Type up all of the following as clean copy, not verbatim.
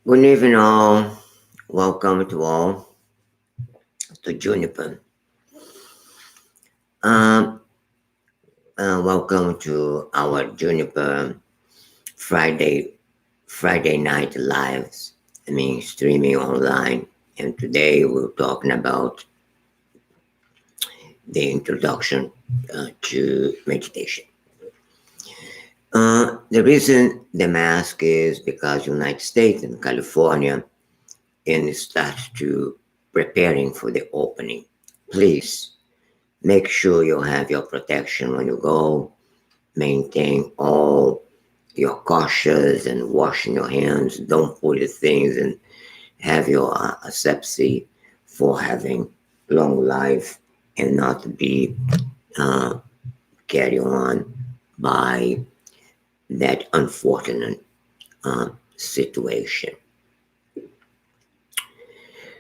Good evening, all. Welcome to all to Juniper. Um, Welcome to our Juniper Friday Friday night lives. Streaming online. And today we're talking about the introduction to meditation. The reason the mask is because United States and California and it starts to preparing for the opening. Please make sure you have your protection when you go. Maintain all your cautious and washing your hands. Don't put the things and have your asepsy for having long life and not be uh, carried on by that unfortunate situation.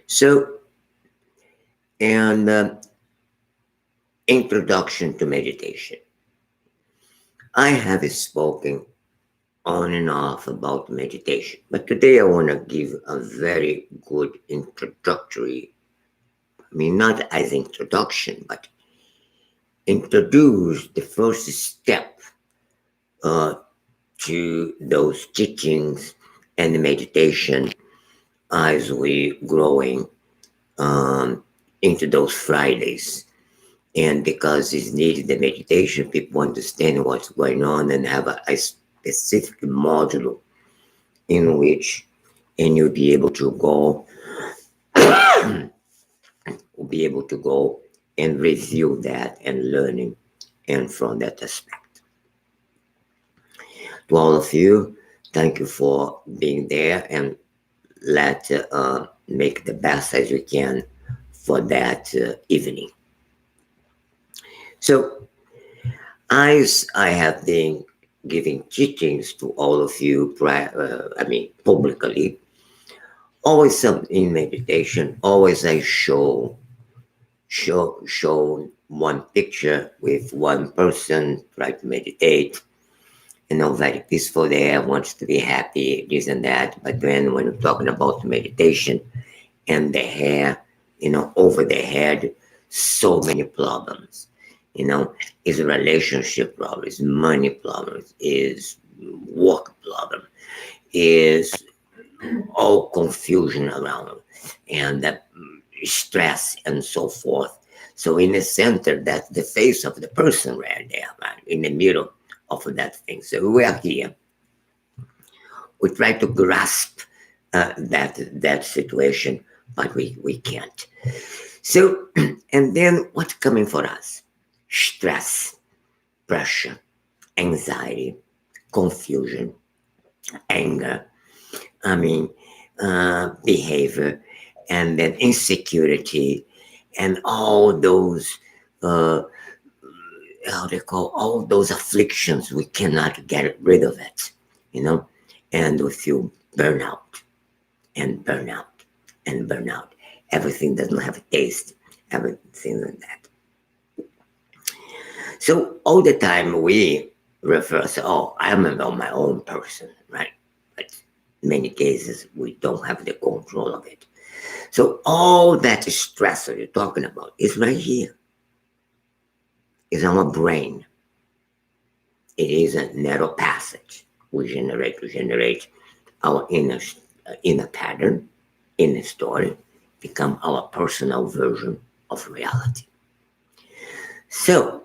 So, and introduction to meditation. I have spoken on and off about meditation, but today I want to give a very good introductory, not as introduction, but introduce the first step uh, to those teachings and the meditation as we growing um, into those Fridays. And because it's needed the meditation, people understand what's going on and have a specific module in which, and you'll be able to go, will be able to go and review that and learning and from that aspect. To all of you, thank you for being there and let's make the best as we can for that evening. So, as I have been giving teachings to all of you, publicly, always some in meditation, always I show one picture with one person, try to meditate, very peaceful there, wants to be happy, this and that. But then when we're talking about meditation and the hair, over the head, so many problems. Is a relationship problem, is money problems, is work problem, is all confusion around and that stress and so forth. So in the center, that's the face of the person right there, man, in the middle of that thing. So we are here. We try to grasp that situation, but we can't. So, and then what's coming for us? Stress, pressure, anxiety, confusion, anger, I mean, behavior, and then insecurity, and all those, uh, how they call all those afflictions. We cannot get rid of it, and we feel burnout and burnout and burnout. Everything doesn't have a taste, everything like that. So all the time we refer to, oh, I'm my own person, right? But in many cases we don't have the control of it. So all that stress that you're talking about is right here. It's our brain. It is a narrow passage. We generate our inner pattern, inner story, become our personal version of reality. So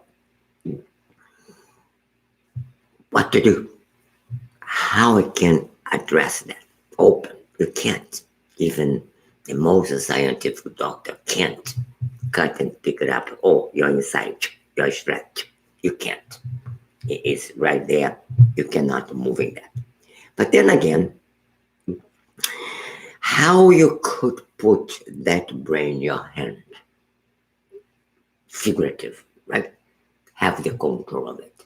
what to do? How we can address that? Open. You can't. Even the most scientific doctor can't cut and pick it up. Oh, you're inside. You're stressed. You can't. It is right there. You cannot moving that. But then again, how you could put that brain in your hand, figurative, right? Have the control of it.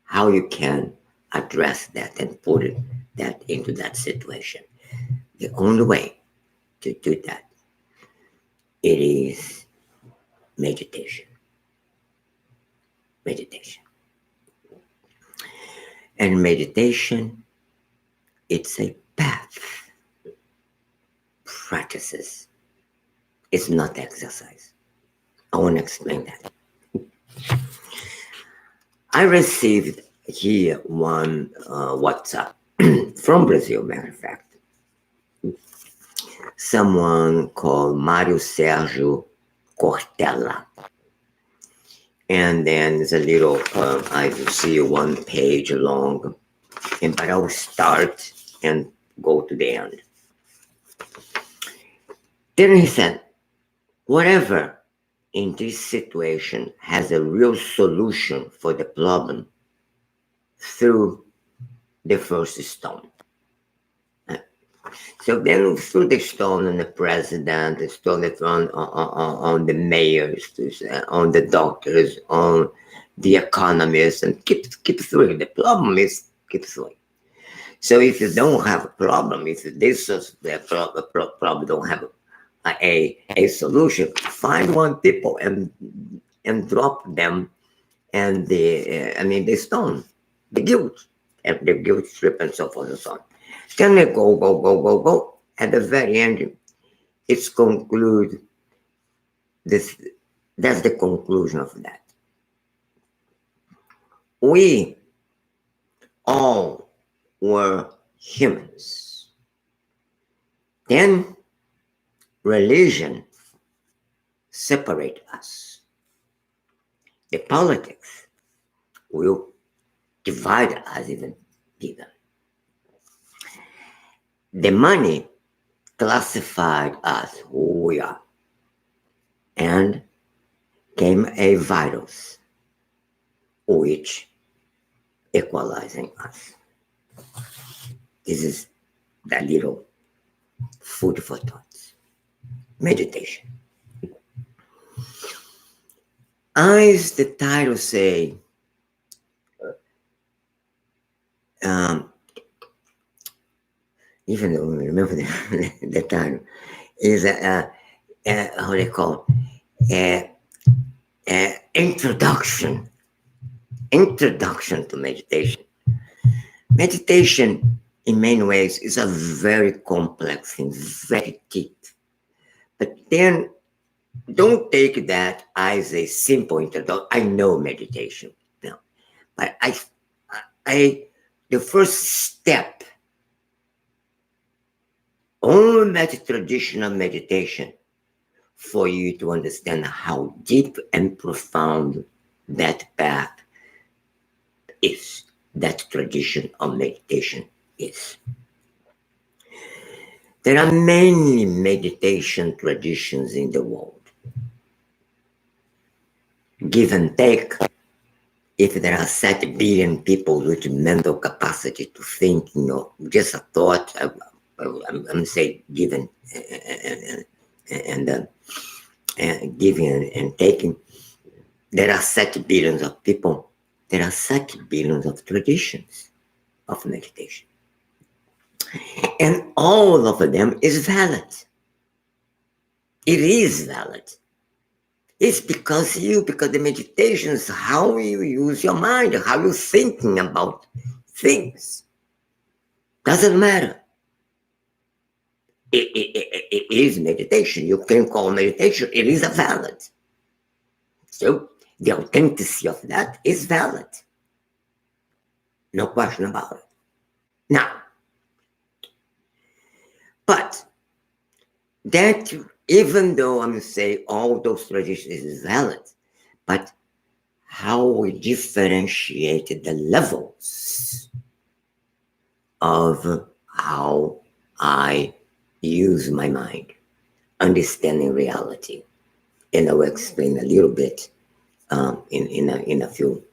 How you can address that and put that into that situation. The only way to do that, it is meditation. Meditation. And meditation, it's a path. practices. It's not exercise. I want to explain that. I received here one WhatsApp from Brazil, matter of fact. Someone called Mário Sérgio Cortella. And then there's a little, I see one page long, but I'll start and go to the end. Then he said, whatever in this situation has a real solution for the problem through the first stone. So then through the stone on the president, the stone on the mayors, on the doctors, on the economists, and keep throwing. The problem is keep throwing. So if you don't have a problem, if this is the problem don't have a solution, find one people and drop them and the stone, the guilt, and the guilt trip and so forth and so on. Then they go. At the very end, it's conclude this. That's the conclusion of that. We all were humans. Then religion separate us. The politics will divide us even bigger. The money classified us who we are, and came a virus which equalizing us. This is that little food for thoughts. Meditation. As the title say, even though I remember the title, is how they call introduction to meditation. Meditation, in many ways, is a very complex thing, very deep. But then, don't take that as a simple introduction. I know meditation, no, but the first step on that traditional meditation for you to understand how deep and profound that path is, that tradition of meditation is. There are many meditation traditions in the world. Give and take, if there are 7 billion people with mental capacity to think, just a thought, I'm saying giving and giving and taking, there are 7 billions of people. There are 7 billions of traditions of meditation. And all of them is valid. It is valid. It's because the meditation is how you use your mind, how you're thinking about things. Doesn't matter. It is meditation. You can call meditation. It is a valid. So the authenticity of that is valid. No question about it. Now, but that, even though I'm saying all those traditions is valid, but how we differentiate the levels of how I use my mind, understanding reality, and I will explain a little bit in a few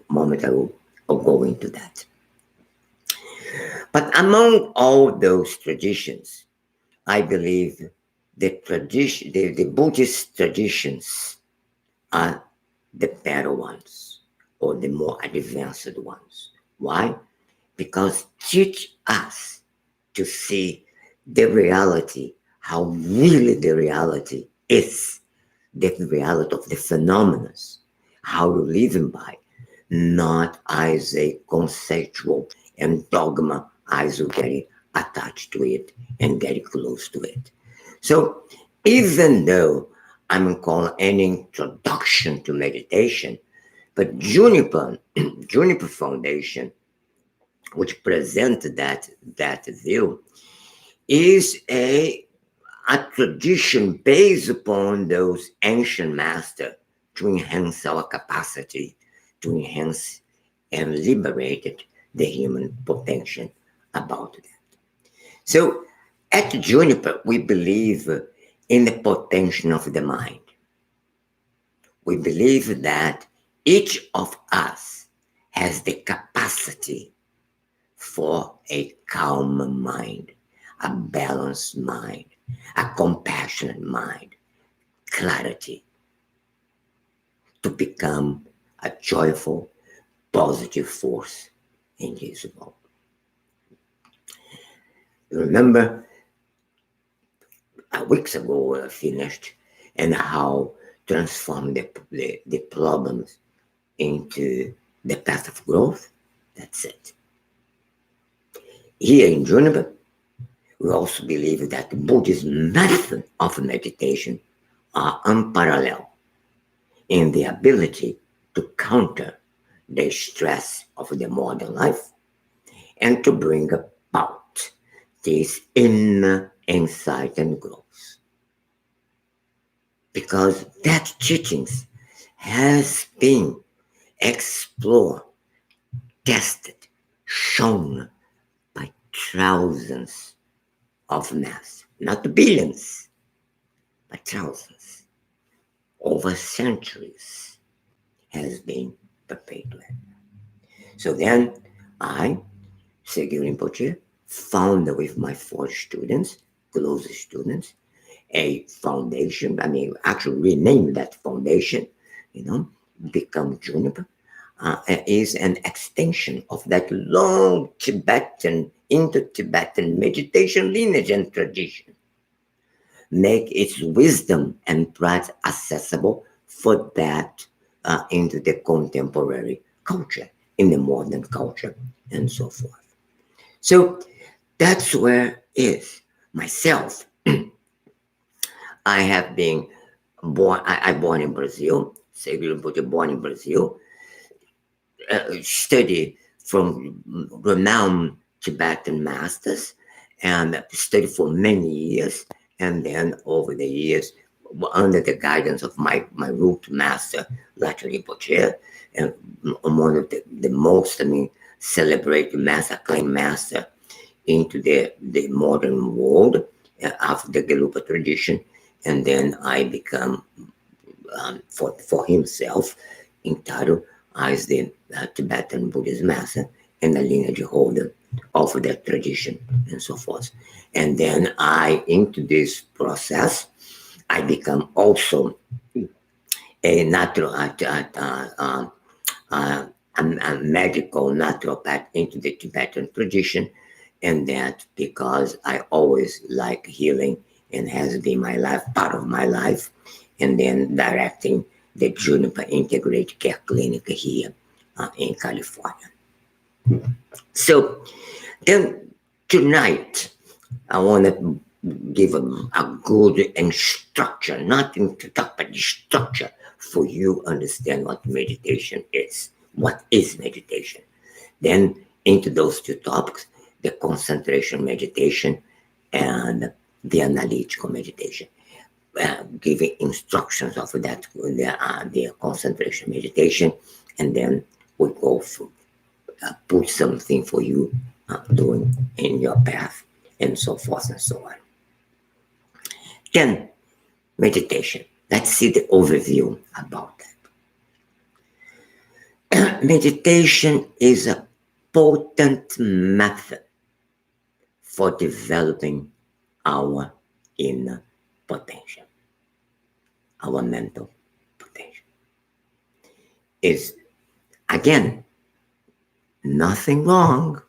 moments. I'll go into that. But among all those traditions, I believe the Buddhist traditions are the better ones, or the more advanced ones. Why? Because teach us to see the reality, how really the reality is, the reality of the phenomena, how we're living by, not as a conceptual and dogma as we're getting attach to it and get close to it. So even though I'm calling an introduction to meditation, but Juniper, Juniper Foundation, which presented that view, is a tradition based upon those ancient masters to enhance our capacity to enhance and liberate the human potential about that. So at Juniper, we believe in the potential of the mind. We believe that each of us has the capacity for a calm mind, a balanced mind, a compassionate mind, clarity, to become a joyful, positive force in this world. Remember, weeks ago I finished and how transform the problems into the path of growth. That's it. Here in Juniper, we also believe that the Buddhist method of meditation are unparalleled in the ability to counter the stress of the modern life and to bring about this inner insight and growth. Because that teachings has been explored, tested, shown by thousands of masters, not billions, but thousands, over centuries has been perpetuated. So then I, Segyu Rinpoche, founded with my 4 students, closest students, a foundation. I mean, actually renamed that foundation, become Juniper, is an extension of that long Tibetan, Indo-Tibetan meditation lineage and tradition. Make its wisdom and practice accessible for that into the contemporary culture, in the modern culture, and so forth. So that's where is myself. I have been born. I born in Brazil. Segyu Rinpoche born in Brazil. Studied from renowned Tibetan masters and studied for many years. And then over the years, under the guidance of my root master, Latin Rinpoche, and one of the most, celebrated master, acclaimed master into the modern world after the Gelupa tradition. And then I become, for himself, entitled as the Tibetan Buddhist master and the lineage holder of that tradition and so forth. And then into this process, I become also a natural, a medical naturopath into the Tibetan tradition. And that because I always like healing and has been my life, part of my life, and then directing the Juniper Integrated Care Clinic here in California. So then tonight, I want to give a good structure, not to talk, but the structure for you understand what meditation is. What is meditation? Then into those 2 topics, the concentration meditation and the analytical meditation, giving instructions of that, the concentration meditation, and then we go for, put something for you doing in your path, and so forth and so on. Then meditation. Let's see the overview about that. Meditation is a potent method for developing our inner potential, our mental potential. Is again nothing wrong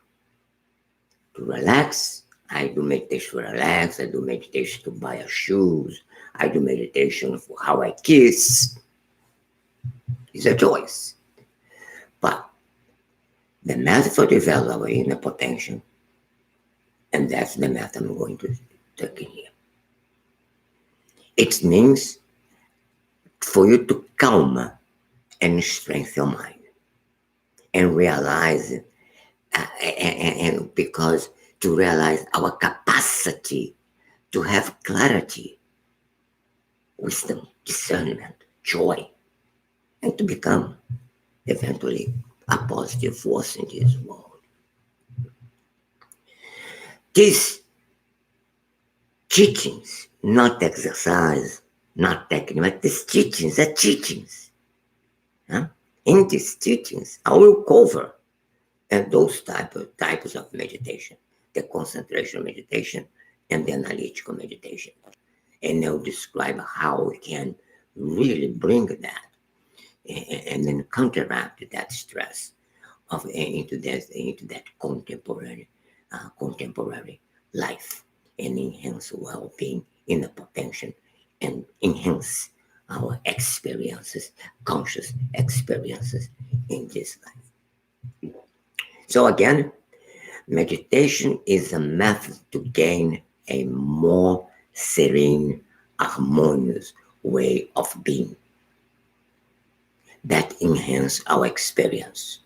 to relax. I do meditation to relax. I do meditation to buy a shoes. I do meditation for how I kiss. It's a choice. But the method for developing inner potential And that's the math I'm going to take in here. It means for you to calm and strengthen your mind and realize, and because to realize our capacity to have clarity, wisdom, discernment, joy, and to become eventually a positive force in this world. These teachings, not exercise, not technique, but these teachings are teachings. Huh? In these teachings, I will cover and those types of meditation, the concentration meditation and the analytical meditation. And they'll describe how we can really bring that and then counteract that stress of into that contemporary life and enhance well-being in the potential and enhance our experiences, conscious experiences in this life. So again, meditation is a method to gain a more serene, harmonious way of being that enhance our experience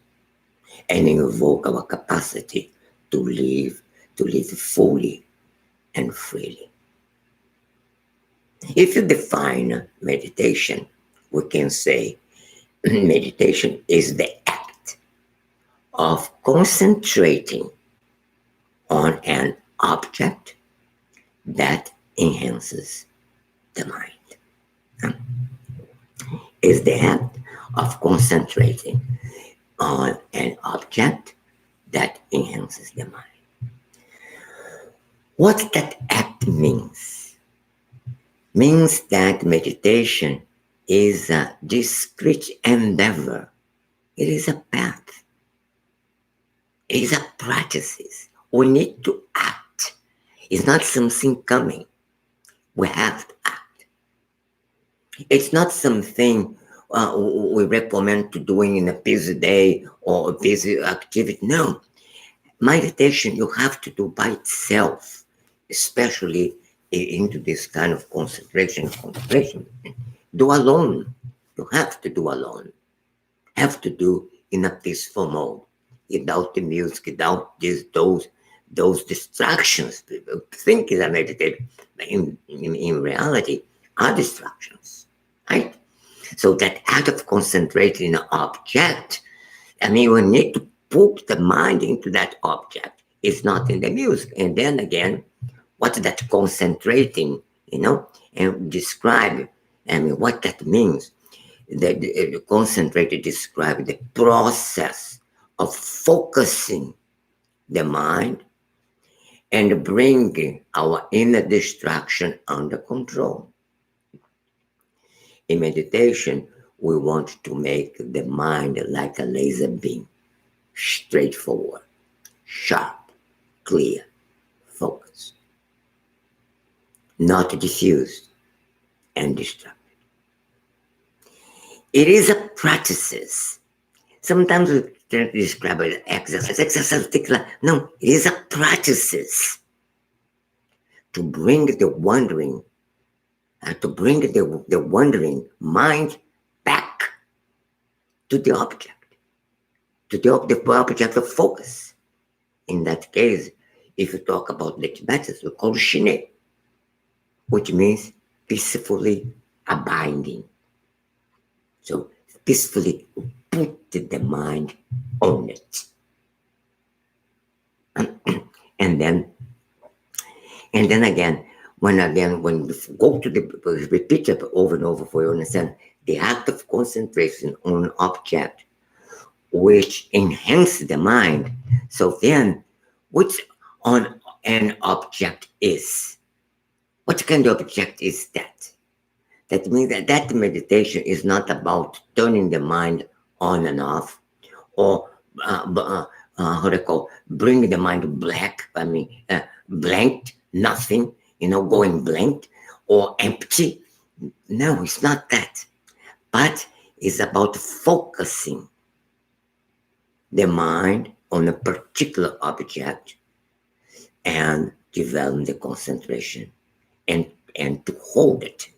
and invoke our capacity to live fully and freely. If you define meditation, we can say meditation is the act of concentrating on an object that enhances the mind. Is the act of concentrating on an object that enhances the mind. What that act means that meditation is a discrete endeavor. It is a path. It is a practice. We need to act. It's not something coming. We have to act. It's not something we recommend to doing in a busy day or a busy activity. No. Meditation you have to do by itself, especially into this kind of concentration. Do alone. You have to do alone. Have to do in a peaceful mode, without the music, without those distractions. People think is a meditation, but in reality are distractions, right? So that act of concentrating an object, we need to put the mind into that object. It's not in the music. And then again, what's that concentrating, and describe, what that means. The concentrated describe the process of focusing the mind and bringing our inner distraction under control. In meditation, we want to make the mind like a laser beam, straightforward, sharp, clear, focused, not diffused and distracted. It is a practice. Sometimes we describe it as exercise. No, it is a practice to bring the wandering mind back to the object, to the object of focus. In that case, if you talk about the Tibetans, we call Shine, which means peacefully abiding. So peacefully put the mind on it. And then again, when you go to repeat it over and over for you understand the act of concentration on an object which enhances the mind. So then, which on an object is? What kind of object is that? That means that meditation is not about turning the mind on and off, or bringing the mind blanked, nothing, going blank or empty. No, it's not that. But it's about focusing the mind on a particular object and develop the concentration and to hold it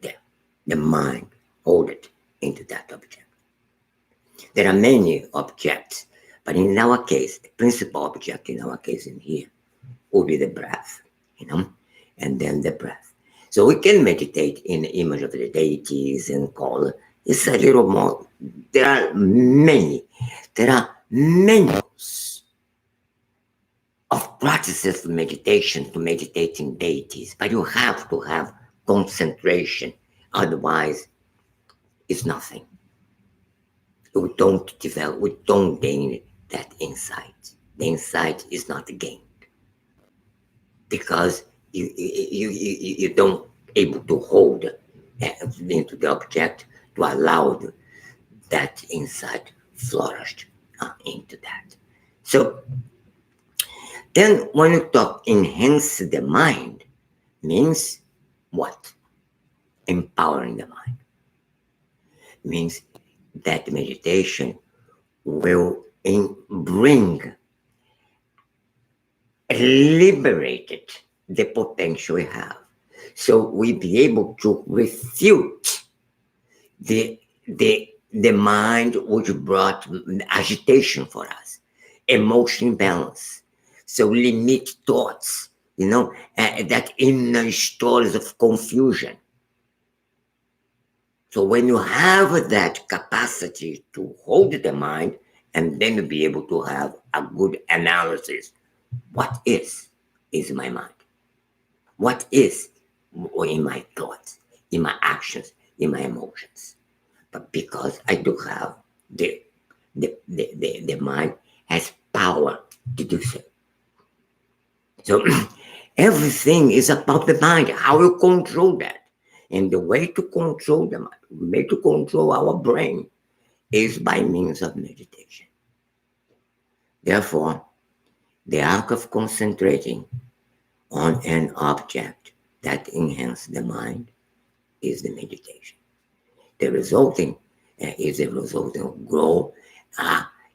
there. The mind hold it into that object. There are many objects, but in our case, the principal object in our case in here will be the breath, and then the breath. So we can meditate in the image of the deities and call it. It's a little more. There are many of practices of meditation to meditating deities, but you have to have concentration. Otherwise, it's nothing. We don't develop, we don't gain that insight. The insight is not gained because you don't able to hold into the object to allow that insight flourish into that. So then when you talk enhance the mind, means what? Empowering the mind. Means that meditation will bring, liberated the potential we have. So we be able to refute the mind which brought agitation for us, emotion balance. So limit thoughts, that inner stories of confusion. So when you have that capacity to hold the mind and then be able to have a good analysis, what is my mind? What is in my thoughts, in my actions, in my emotions? But because I do have the mind has power to do so. So everything is about the mind, how you control that. And the way to control the mind, the way to control our brain is by means of meditation. Therefore, the act of concentrating on an object that enhances the mind is the meditation. The resulting growth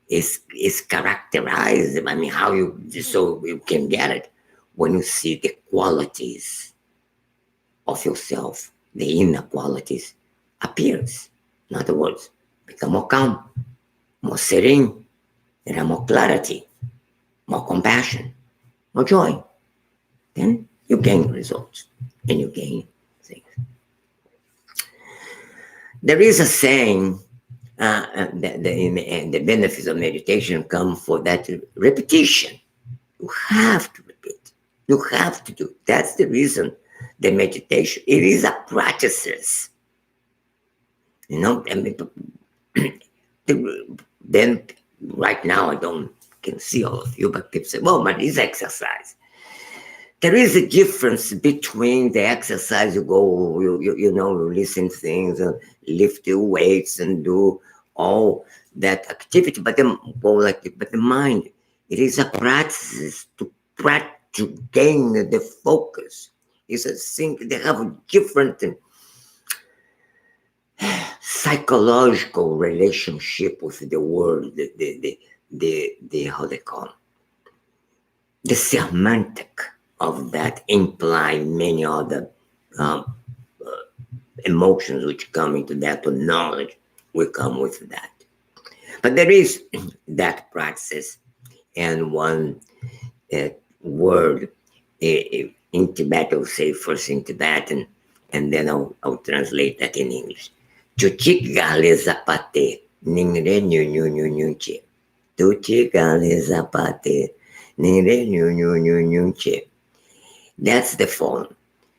is characterized. I mean, how you can get it when you see the qualities of yourself, the inner qualities appears. In other words, become more calm, more serene, there are more clarity, more compassion, more joy. Then you gain results and you gain things. There is a saying that the benefits of meditation come for that repetition. You have to repeat. You have to do. That's the reason the meditation, it is a practices. Then right now I can see all of you, but people say, well, but it's exercise. There is a difference between the exercise you go, listen things, and lift your weights and do all that activity, but the mind, it is a practice to gain the focus. It's a thing. They have a different psychological relationship with the world. The how they call it? The semantic of that imply many other emotions which come into that, or knowledge will come with that. But there is that practice, and one word in Tibetan, I'll say first in Tibetan, and then I'll translate that in English. Chuchik gale zapate, ningre nyu nyu nyu nyu che. Chuchik gale zapate, ningre nyu nyu nyu nyu che. That's the form.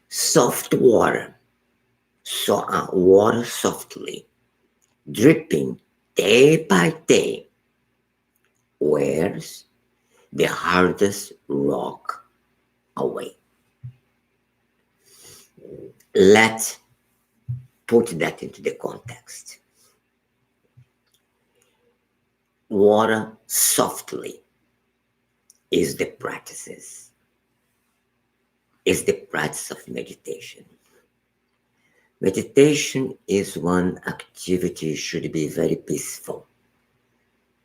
Soft water. So water softly, dripping day by day, wears the hardest rock away. Let's put that into the context. Water softly is the practices, is the practice of meditation. Meditation is one activity should be very peaceful.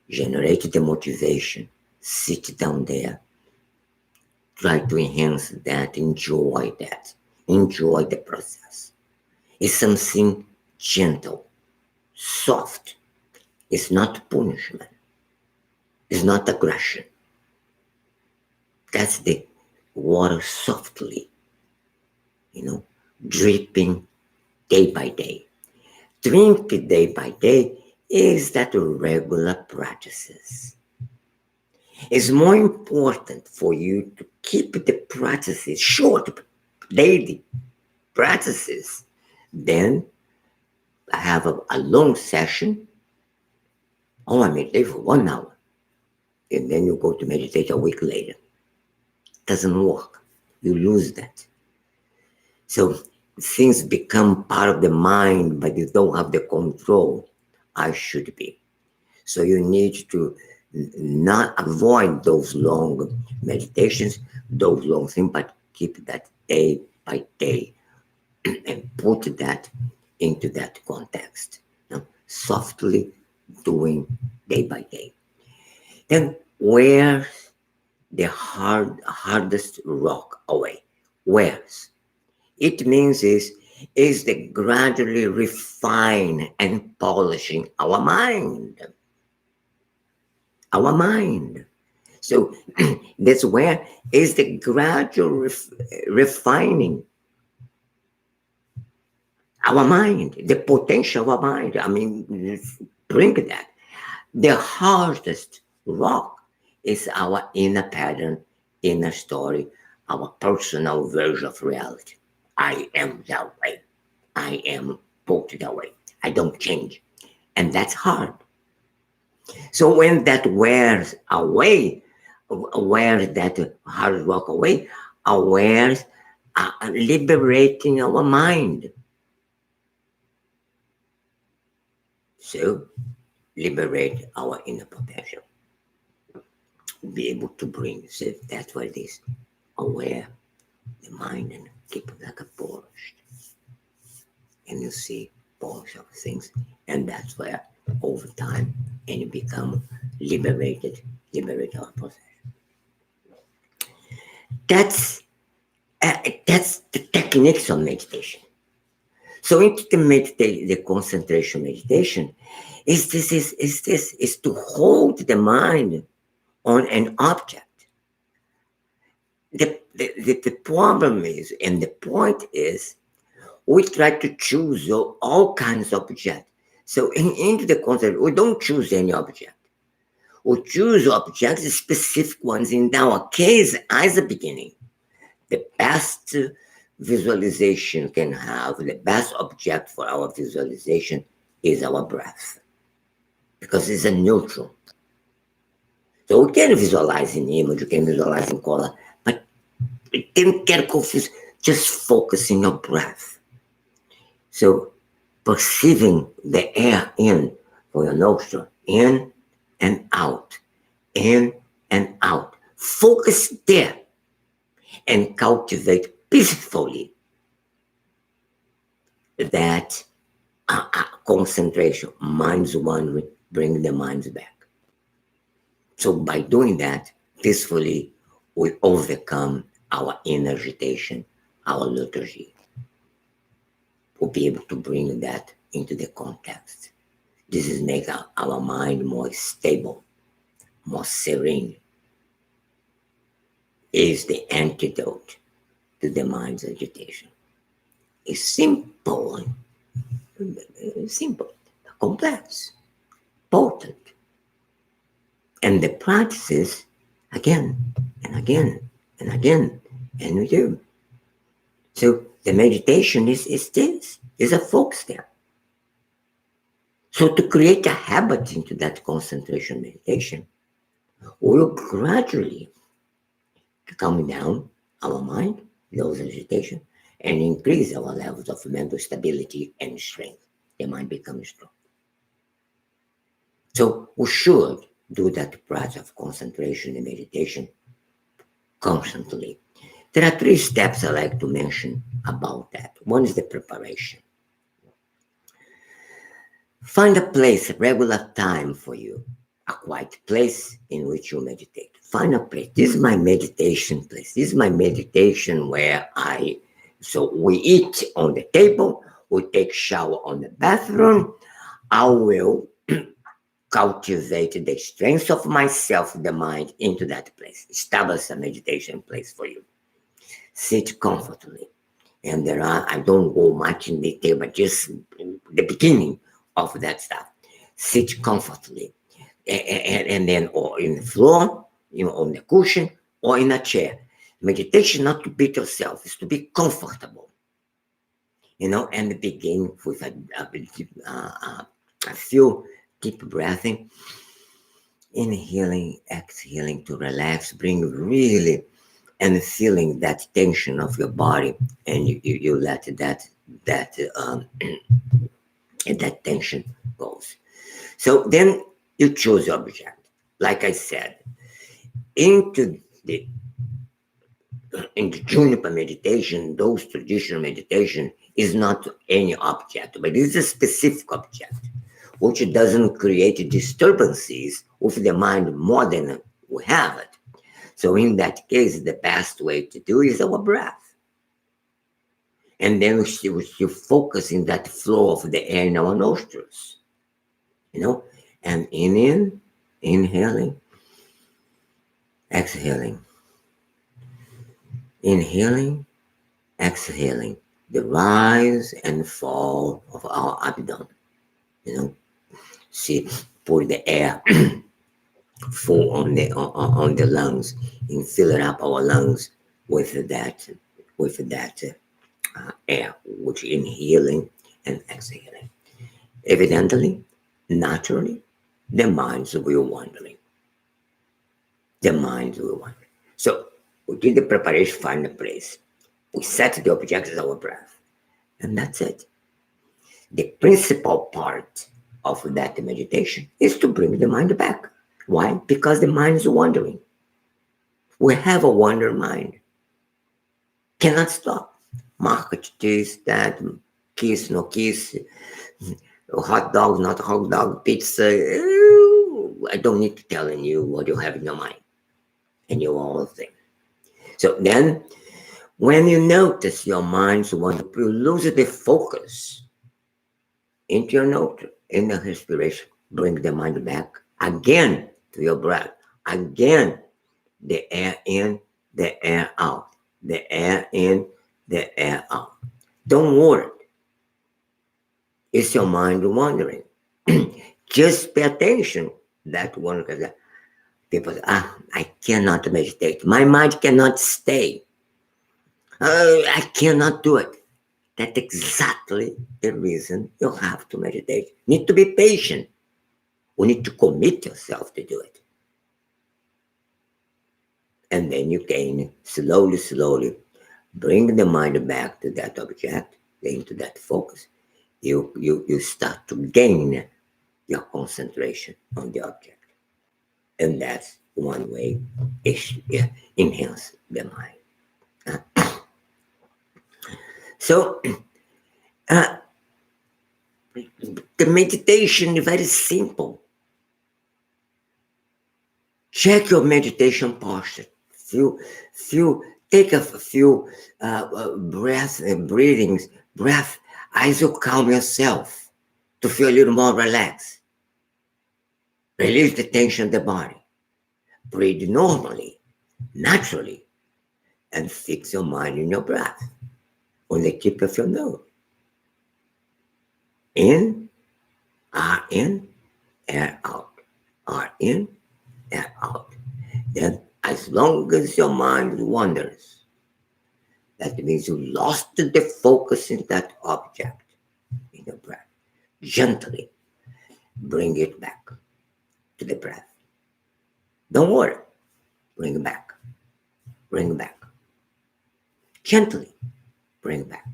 Generate the motivation, sit down there, try to enhance that, enjoy the process. It's something gentle, soft. It's not punishment. It's not aggression. That's the water softly, dripping day by day. Drink day by day is that regular practices. It's more important for you to keep the practices short, daily practices, than have a long session. Oh, I meditate for 1 hour. And then you go to meditate a week later. Doesn't work. You lose that. So things become part of the mind, but you don't have the control I should be. So you need to not avoid those long meditations, those long things, but keep that day by day and put that into that context. Softly doing day by day. Then where's the hardest rock away? Where's? It means is the gradually refine and polishing our mind. Our mind. So that's where is the gradual refining our mind, the potential of our mind. I mean, bring that. The hardest rock is our inner pattern, inner story, our personal version of reality. I am that way. I am put that way. I don't change. And that's hard. So when that wears away, wears that hard rock away, awares liberating our mind. So liberate our inner potential. Be able to bring, so that's what it is. Aware the mind and keep it like a polished. And you see polish of things. And that's where over time and you become liberate our possession. That's the techniques of meditation. So into the concentration meditation is to hold the mind on an object. The problem is, and the point is, we try to choose all kinds of objects. So into the concept, we don't choose any object. We choose objects, specific ones. In our case, as a beginning, the best visualization can have, the best object for our visualization is our breath, because it's a neutral. So we can visualize in image, you can visualize in color, but it didn't get confused. Just focus in your breath. So perceiving the air in for your nostril, in and out, in and out. Focus there and cultivate peacefully that concentration. Mind's one, bring the minds back. So by doing that, peacefully, we overcome our inner agitation, our lethargy. We'll be able to bring that into the context. This is make our mind more stable, more serene. Is the antidote to the mind's agitation. It's simple, complex, potent. And the practices again and again and again, and we do. So the meditation is a focus there. So to create a habit into that concentration meditation, we'll gradually calm down our mind, lose agitation, and increase our levels of mental stability and strength. The mind becomes strong. So we should do that practice of concentration and meditation constantly. There are 3 steps I like to mention about that. One is the preparation. Find a place, a regular time for you, a quiet place in which you meditate. find a place. This is my meditation place. This is my meditation where so we eat on the table, we take shower on the bathroom. I will cultivate the strength of myself, the mind, into that place. Establish a meditation place for you. Sit comfortably. And I don't go much in detail, but just the beginning of that stuff. Sit comfortably. And then, or in the floor, on the cushion, or in a chair. Meditation, not to beat yourself, is to be comfortable. And begin with a few deep breathing, inhaling, exhaling to relax, bring really, and feeling that tension of your body, and you let that tension goes. So then you choose your object. Like I said, into the Juniper meditation, those traditional meditation is not any object, but it's a specific object, which doesn't create disturbances with the mind more than we have it. So in that case, the best way to do is our breath. And then we focus in that flow of the air in our nostrils, and inhaling, exhaling, inhaling, exhaling, the rise and fall of our abdomen, see, pour the air full on the lungs and fill up our lungs with that air, which inhaling and exhaling. Evidently, naturally, the minds will wandering. So we did the preparation, find the place. We set the object as our breath, and that's it. The principal part of that meditation is to bring the mind back. Why? Because the mind is wandering. We have a wandering mind. Cannot stop. Market, this, that, kiss, no kiss, hot dog, not hot dog, pizza. I don't need to tell you what you have in your mind. And you all think. So then, when you notice your mind's wandering, you lose the focus into your note, in the respiration. Bring the mind back again to your breath. Again, the air in, the air out. The air in, the air out. Don't worry. It's your mind wandering. Just pay attention. That one, because people say, I cannot meditate. My mind cannot stay. I cannot do it. That's exactly the reason you have to meditate. You need to be patient. You need to commit yourself to do it. And then you can slowly bring the mind back to that object, into that focus. You start to gain your concentration on the object. And that's one way it enhance the mind. So the meditation is very simple. Check your meditation posture. Take a few breathings, as you calm yourself to feel a little more relaxed. Release the tension of the body. Breathe normally, naturally, and fix your mind in your breath on the tip of your nose. In, air out. R in, air out. Then, as long as your mind wanders, that means you lost the focus in that object, in your breath. Gently bring it back to the breath. Don't worry. Bring it back. Bring it back. Gently bring it back.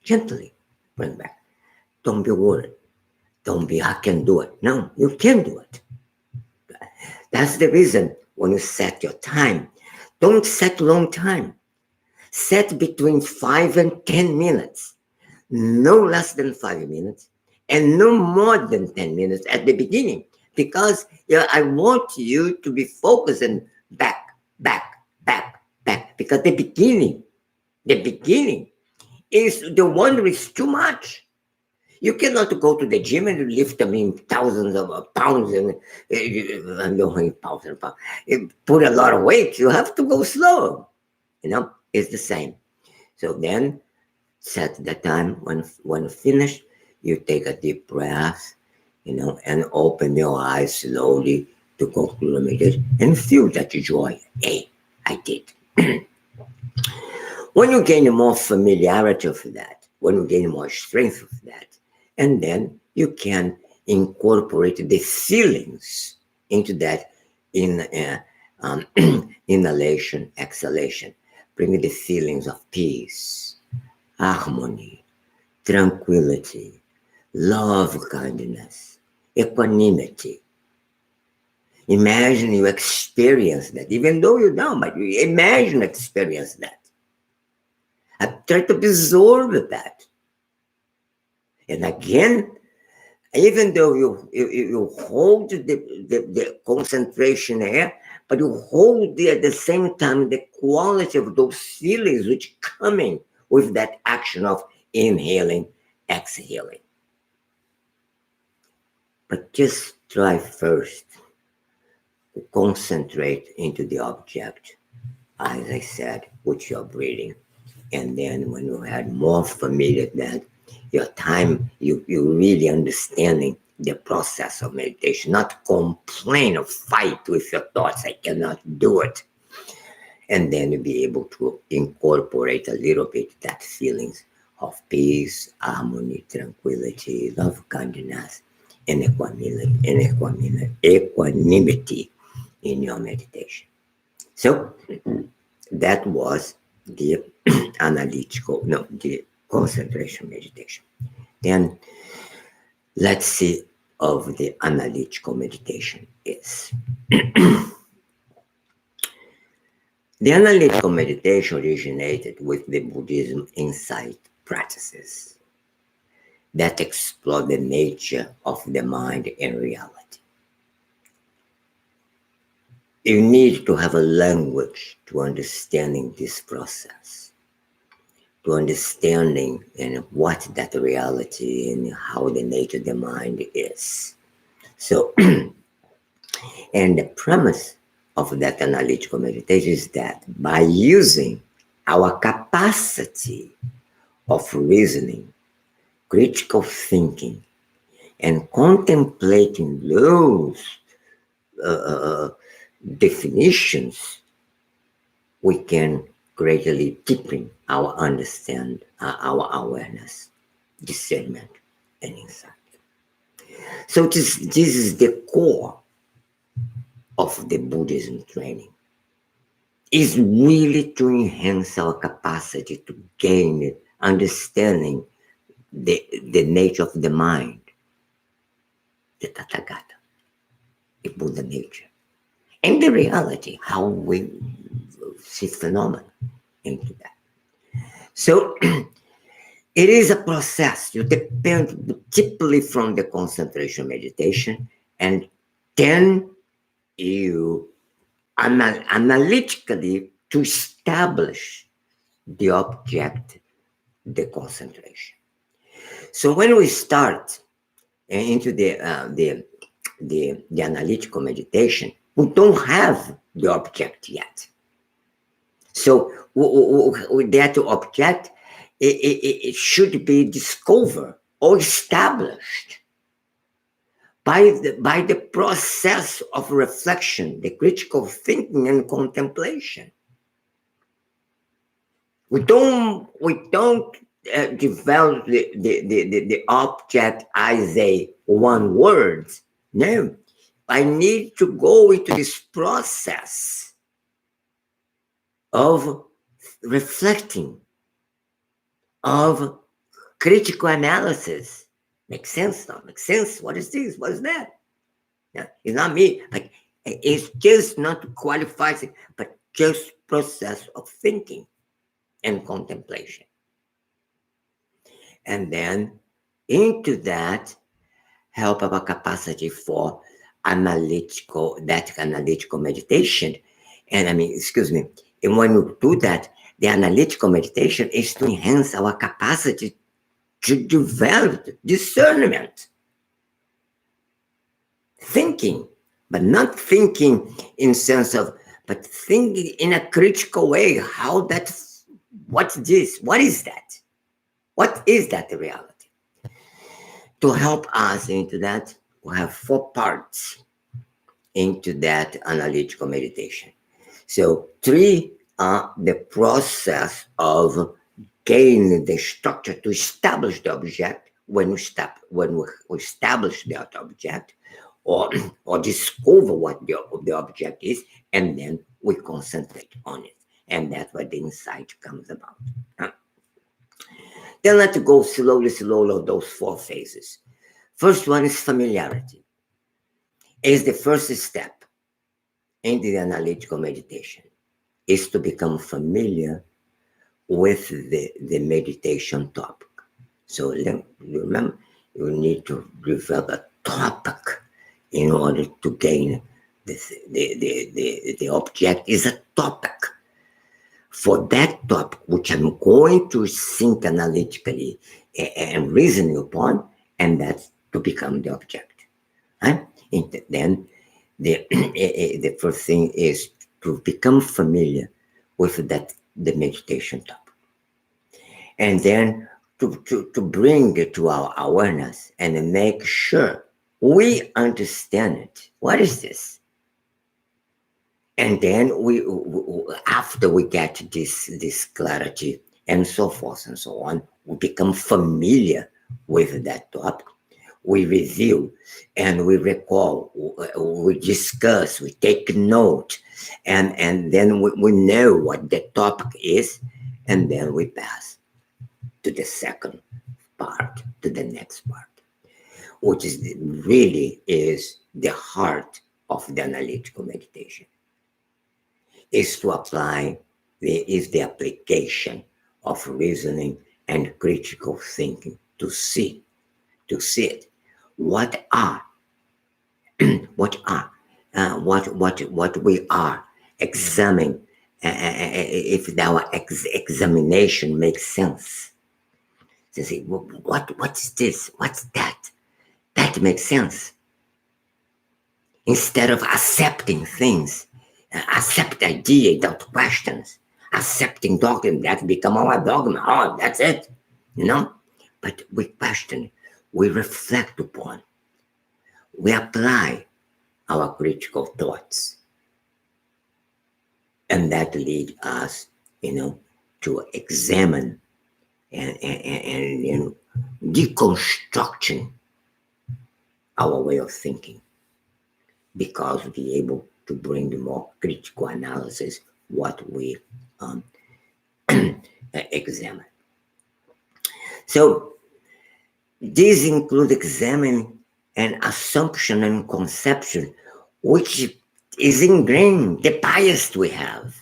Gently bring it back. Don't be worried. Don't be, I can do it. No, you can do it. That's the reason when you set your time, don't set long time. Set between 5 and 10 minutes. No less than 5 minutes and no more than 10 minutes at the beginning. Because I want you to be focused and back, back, back, back. Because the beginning is the wonder is too much. You cannot go to the gym and lift, thousands of pounds and I don't know, pounds and pounds. Put a lot of weight. You have to go slow. It's the same. So then, set the time when finished, you take a deep breath, and open your eyes slowly to conclude the meditation and feel that joy. Hey, I did. When you gain more familiarity of that, when you gain more strength of that, and then you can incorporate the feelings into that in inhalation, exhalation. Bring the feelings of peace, harmony, tranquility, love, kindness, equanimity. Imagine you experience that, even though you don't, but you imagine experience that. I try to absorb that. And again, even though you hold the concentration here, but you hold at the same time the quality of those feelings which coming with that action of inhaling, exhaling. But just try first to concentrate into the object, as I said, with your breathing. And then when you had more familiar that, your time, you really understanding the process of meditation, not complain or fight with your thoughts, I cannot do it. And then you'll be able to incorporate a little bit that feelings of peace, harmony, tranquility, love, kindness, and equanimity in your meditation. So that was the the concentration meditation. Then let's see of the analytical meditation is. The analytical meditation originated with the Buddhism insight practices that explore the nature of the mind and reality. You need to have a language to understanding this process, to understanding what that reality and how the nature of the mind is. So, and the premise of that analytical meditation is that by using our capacity of reasoning, critical thinking, and contemplating those definitions, we can greatly deepen our understand, our awareness, discernment, and insight. So this is the core of the Buddhism training. Is really to enhance our capacity to gain understanding the nature of the mind, the Tathagata, the Buddha nature, and the reality, how we see phenomena into that. So it is a process. You depend deeply from the concentration meditation, and then you analytically to establish the object, the concentration. So when we start into the analytical meditation, we don't have the object yet. So that object, it should be discovered or established by the process of reflection, the critical thinking and contemplation. We don't develop the object as a one word. No, I need to go into this process of reflecting, of critical analysis. Makes sense? Not make sense? What is this? What is that? Yeah, it's not me. Like, it's just not qualified, but just process of thinking and contemplation. And then into that, help our capacity for analytical meditation And and when we do that, the analytical meditation is to enhance our capacity to develop discernment, thinking, but not thinking in sense of, but thinking in a critical way. How that, what's this? What is that? What is that reality? To help us into that, we have 4 parts into that analytical meditation. So 3 are the process of gaining the structure to establish the object. When we establish that object, or discover what the object is, and then we concentrate on it, and that's where the insight comes about. Then let's go slowly those 4 phases. First one is familiarity. Is the first step in the analytical meditation, is to become familiar with the meditation topic. So remember, you need to develop a topic in order to gain the object is a topic. For that topic, which I'm going to think analytically and reason upon, and that's to become the object. Right? And then the first thing is to become familiar with the meditation topic. And then to bring it to our awareness and make sure we understand it. What is this? And then we after we get this clarity and so forth and so on, we become familiar with that topic. We review and we recall, we discuss, we take note, and then we know what the topic is, and then we pass to the second part, to the next part, which is really is the heart of the analytical meditation. Is to apply the application of reasoning and critical thinking to see it. What we are examining, if our examination makes sense. To say, what's this? What's that? That makes sense. Instead of accepting things, accept idea without questions, accepting dogma, that become our dogma. Oh, that's it, But we question, we reflect upon, we apply our critical thoughts, and that leads us, to examine and deconstructing our way of thinking, because we'll be able to bring the more critical analysis what we examine. So these include examining an assumption and conception which is ingrained, the bias we have.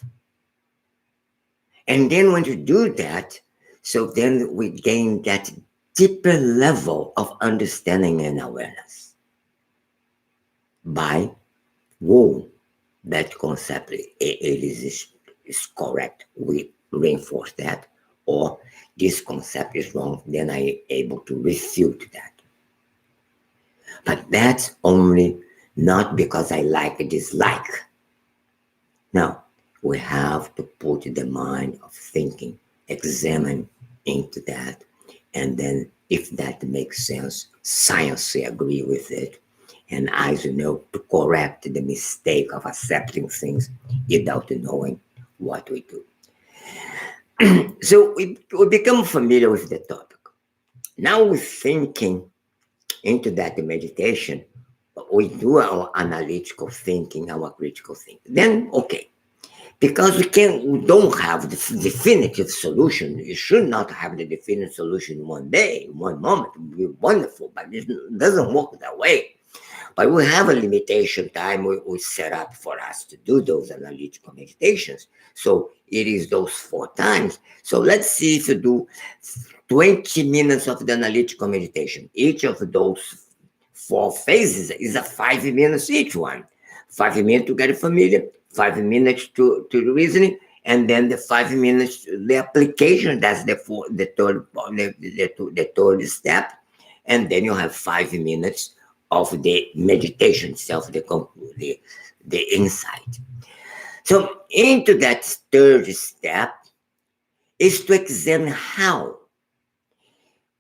And then when you do that, so then we gain that deeper level of understanding and awareness by, whoa, that concept is correct, we reinforce that, or this concept is wrong, then I am able to refute that. But that's only not because I like or dislike. No, we have to put the mind of thinking, examine into that, and then if that makes sense, science agree with it, and as you know, to correct the mistake of accepting things without knowing what we do. So we become familiar with the topic. Now we're thinking into that meditation, we do our analytical thinking, our critical thinking. Then, okay, because we don't have the definitive solution. You should not have the definitive solution one day, one moment. It would be wonderful, but it doesn't work that way. But we have a limitation time we set up for us to do those analytical meditations. So it is those 4 times. So let's see if you do 20 minutes of the analytical meditation. Each of those 4 phases is a 5 minutes each one. 5 minutes to get familiar, 5 minutes to the reasoning, and then the 5 minutes the application. That's the third step, and then you have 5 minutes of the meditation itself, the insight. So into that third step is to examine how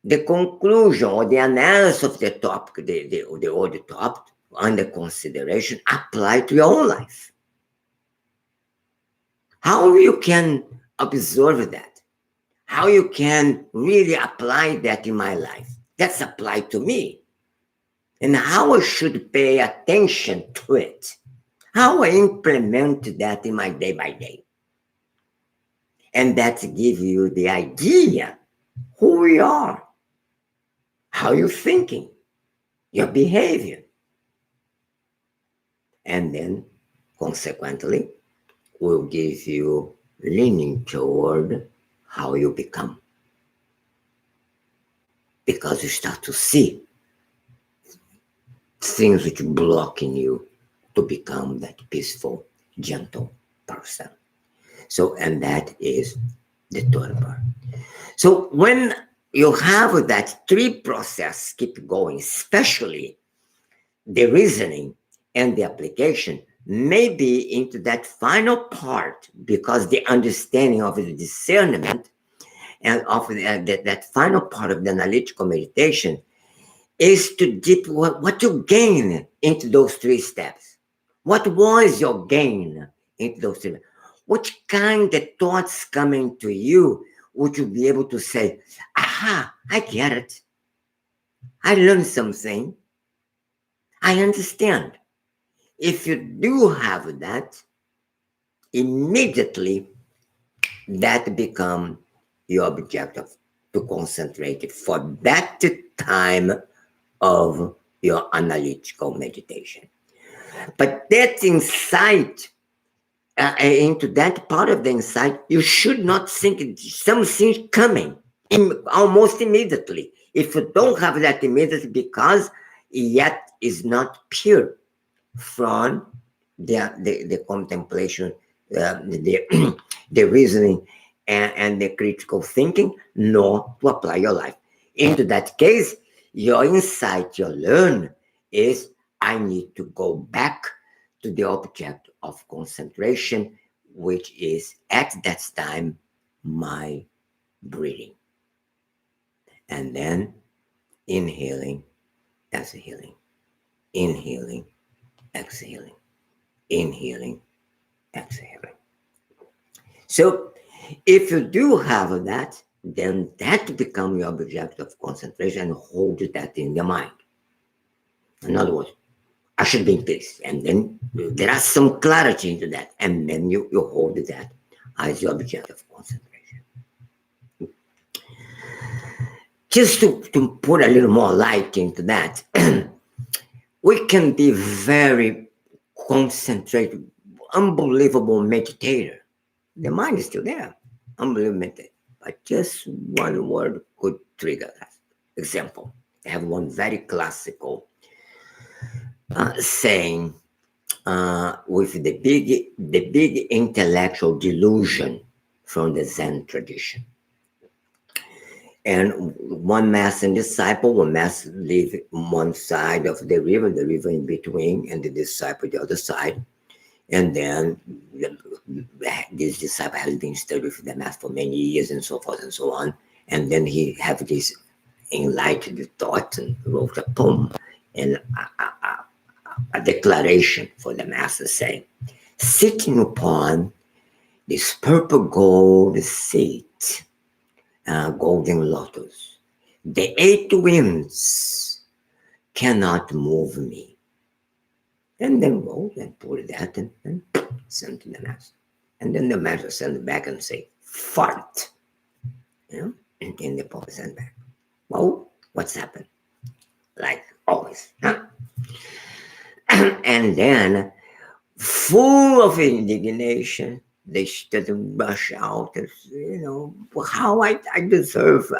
the conclusion or the analysis of the topic, the topic under consideration apply to your own life. How you can observe that, how you can really apply that in my life. That's applied to me. And how I should pay attention to it. How I implement that in my day by day. And that gives you the idea who we are, how you're thinking, your behavior. And then, consequently, will give you leaning toward how you become. Because you start to see things which block in you to become that peaceful, gentle person. So, and that is the third part. So when you have that three process keep going, especially the reasoning and the application, maybe into that final part, because the understanding of the discernment and of that final part of the analytical meditation is to deep what you gain into those three steps. What was your gain into those three? Which kind of thoughts coming to you would you be able to say, aha, I get it. I learned something. I understand. If you do have that, immediately that become your objective to concentrate for that time of your analytical meditation. But that insight, into that part of the insight, you should not think something coming almost immediately. If you don't have that immediately, because yet is not pure from the contemplation, the reasoning, and the critical thinking, nor to apply your life. Into that case, your insight, your learn is, I need to go back to the object of concentration, which is at that time my breathing. And then inhaling, exhaling, inhaling, exhaling, inhaling, exhaling. So if you do have that, then that becomes your object of concentration and hold that in your mind. In other words, I should be in peace. And then there are some clarity into that. And then you hold that as your object of concentration. Just to put a little more light into that, we can be very concentrated, unbelievable meditator. The mind is still there, unbelievable meditator. But just one word could trigger that. Example, I have one very classical saying with the big intellectual delusion from the Zen tradition. And one master and disciple, one master live one side of the river in between, and the disciple the other side. And then this disciple has been studying with the master for many years and so forth and so on. And then he had this enlightened thought and wrote a poem and a declaration for the master saying, sitting upon this purple gold seat, golden lotus, the 8 winds cannot move me. And then go and put that and send to the master. And then the master send back and say, fart. And then the poet send back. Well, what's happened? Like always. Huh? And then, full of indignation, they should rush out. How I deserve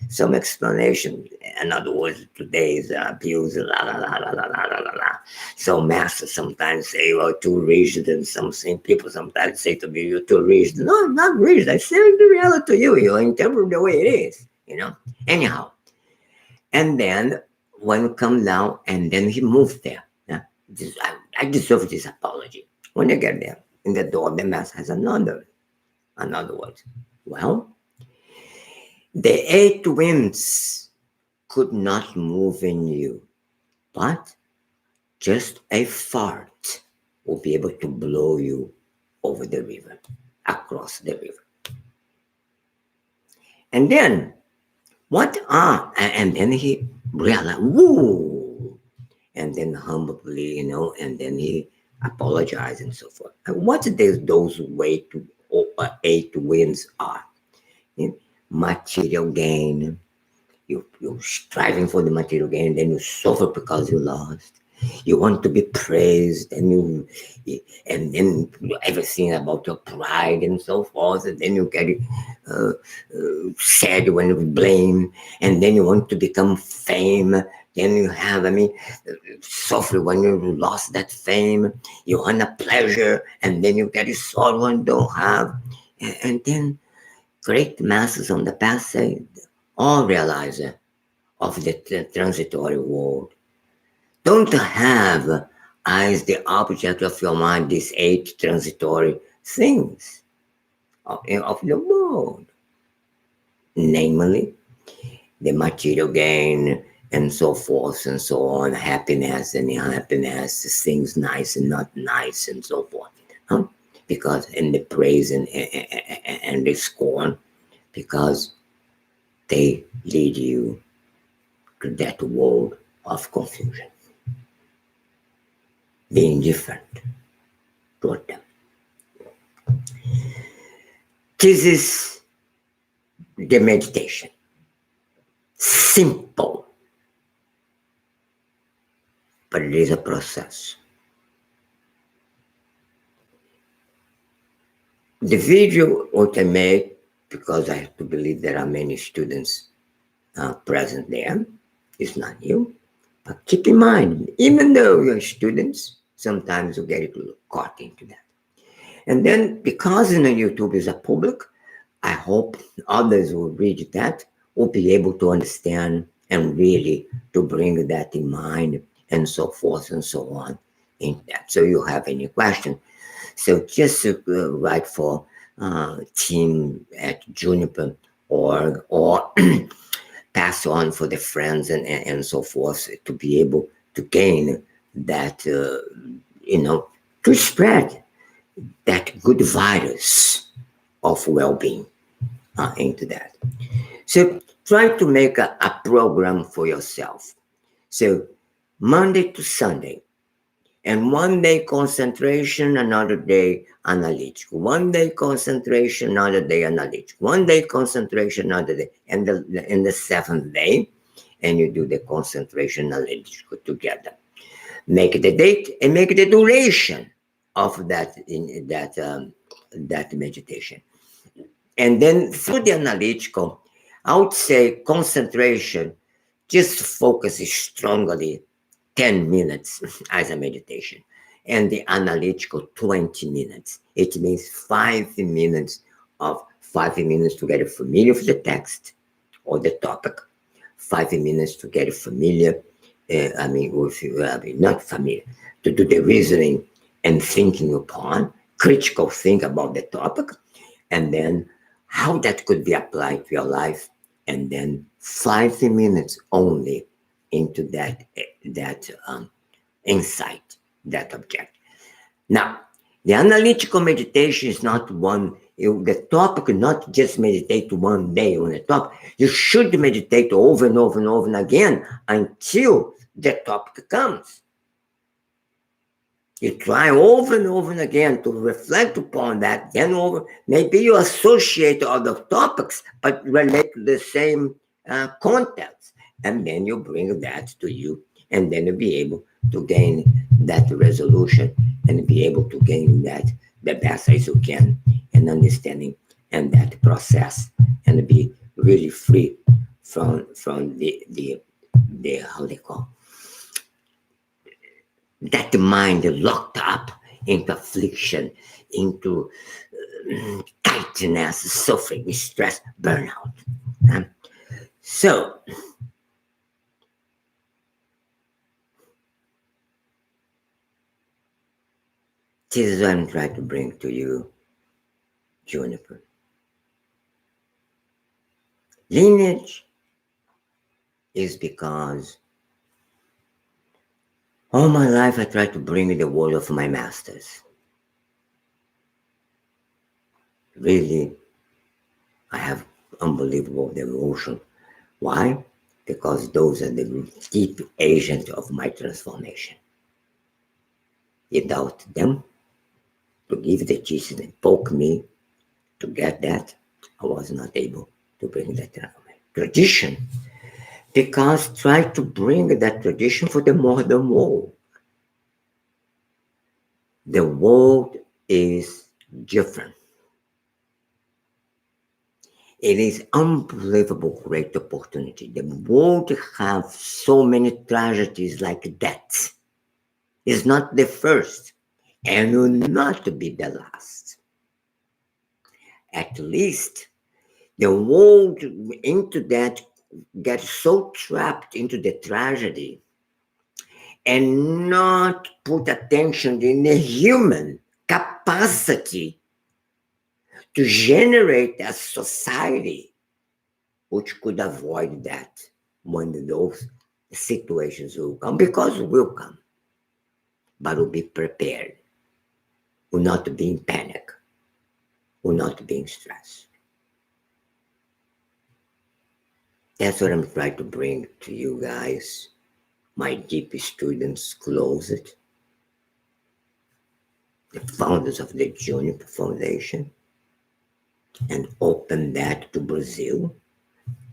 some explanation. In other words, today's abuse, la la la la la la la la la. So masters sometimes say, "Well, too rigid," and some same people sometimes say to me, "You're too rigid." No, I'm not rigid. I say the reality to you. You interpret the way it is. Anyhow, and then when we come down, and then he moved there. Yeah, I deserve this apology. When you get there, in the door, the master has another word. Well, the 8 winds could not move in you, but just a fart will be able to blow you over the river, across the river. And then, and then he realized, woo! And then humbly, and then he apologized and so forth. And what those 8 winds are? Material gain. You're striving for the material gain, then you suffer because you lost. You want to be praised, and then everything about your pride and so forth, and then you get sad when you blame, and then you want to become fame. Then you have, suffer when you lost that fame. You want a pleasure, and then you get sorrow and don't have. And then great masters on the past say, all realizer of the transitory world. Don't have as the object of your mind these 8 transitory things of the world. Namely, the material gain and so forth and so on, happiness and unhappiness, things nice and not nice and so forth. Because in the praise and the scorn, because they lead you to that world of confusion. Be indifferent toward them. This is the meditation. Simple. But it is a process. The video what I made, because I have to believe there are many students present there, is not new. But keep in mind, even though you're students, sometimes you get caught into that. And then, because YouTube is a public, I hope others will read that, will be able to understand and really to bring that in mind and so forth and so on in that. So you have any question. So just write for team at Juniper or pass on for the friends and so forth to be able to gain that, to spread that good virus of well-being into that. So try to make a program for yourself. So Monday to Sunday, and one day concentration, another day analytical. One day concentration, another day analytical. One day concentration, another day. And in the 7th day, and you do the concentration analytical together. Make the date and make the duration of that meditation. And then through the analytical, I would say concentration, just focus strongly 10 minutes as a meditation, and the analytical 20 minutes. It means 5 minutes to get familiar with the text or the topic, 5 minutes to get familiar, not familiar, to do the reasoning and thinking upon, critical think about the topic, and then how that could be applied to your life, and then 5 minutes only into that insight, that object. Now, the analytical meditation is not the topic, not just meditate one day on a topic. You should meditate over and over and over and again until the topic comes. You try over and over and again to reflect upon that, then maybe you associate other topics, but relate to the same context. And then you bring that to you, and then you'll be able to gain that resolution and be able to gain that the best as you can, and understanding and that process, and be really free from the how they call that mind locked up into affliction, into tightness, suffering, stress, burnout. So this is what I'm trying to bring to you, Juniper. Lineage is because all my life I tried to bring the word of my masters. Really, I have unbelievable devotion. Why? Because those are the deep agents of my transformation. Without them, to give the teaching and poke me to get that, I was not able to bring that transformation. Tradition, because try to bring that tradition for the modern world. The world is different. It is unbelievable great opportunity. The world have so many tragedies like that. It's not the first and will not be the last. At least the world into that gets so trapped into the tragedy and not put attention in the human capacity to generate a society which could avoid that when those situations will come, because will come, but will be prepared, will not be in panic, will not be in stress. That's what I'm trying to bring to you guys, my deep students, closet, the founders of the Juniper Foundation, and open that to Brazil,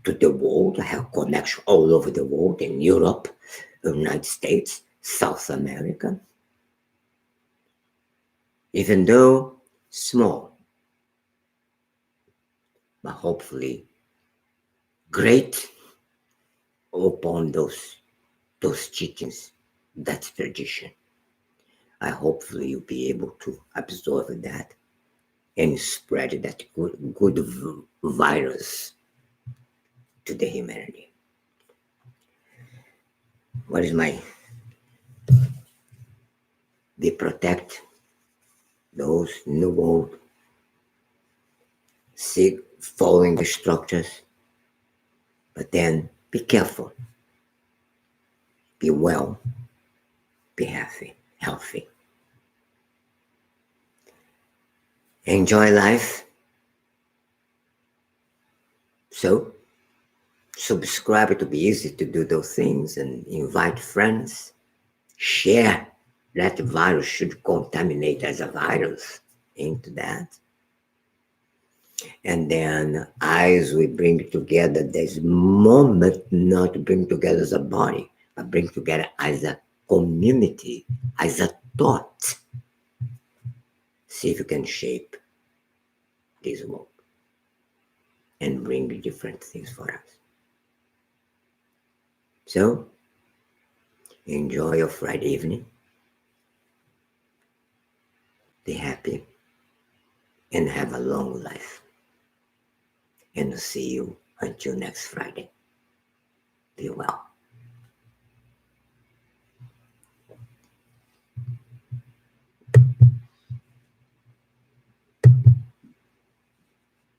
to the world. I have connection all over the world, in Europe, the United States, South America. Even though small, but hopefully great upon those teachings, that tradition. I hopefully you'll be able to absorb that and spread that good virus to the humanity. What is my be protect those in the world, seek following the structures, but then be careful, be well, be healthy. Enjoy life. So subscribe to be easy to do those things, and invite friends, share. That virus should contaminate as a virus into that. And then as we bring together this moment, not bring together as a body, but bring together as a community, as a thought. See if you can shape this world and bring different things for us. So enjoy your Friday evening. Be happy and have a long life. And see you until next Friday. Be well.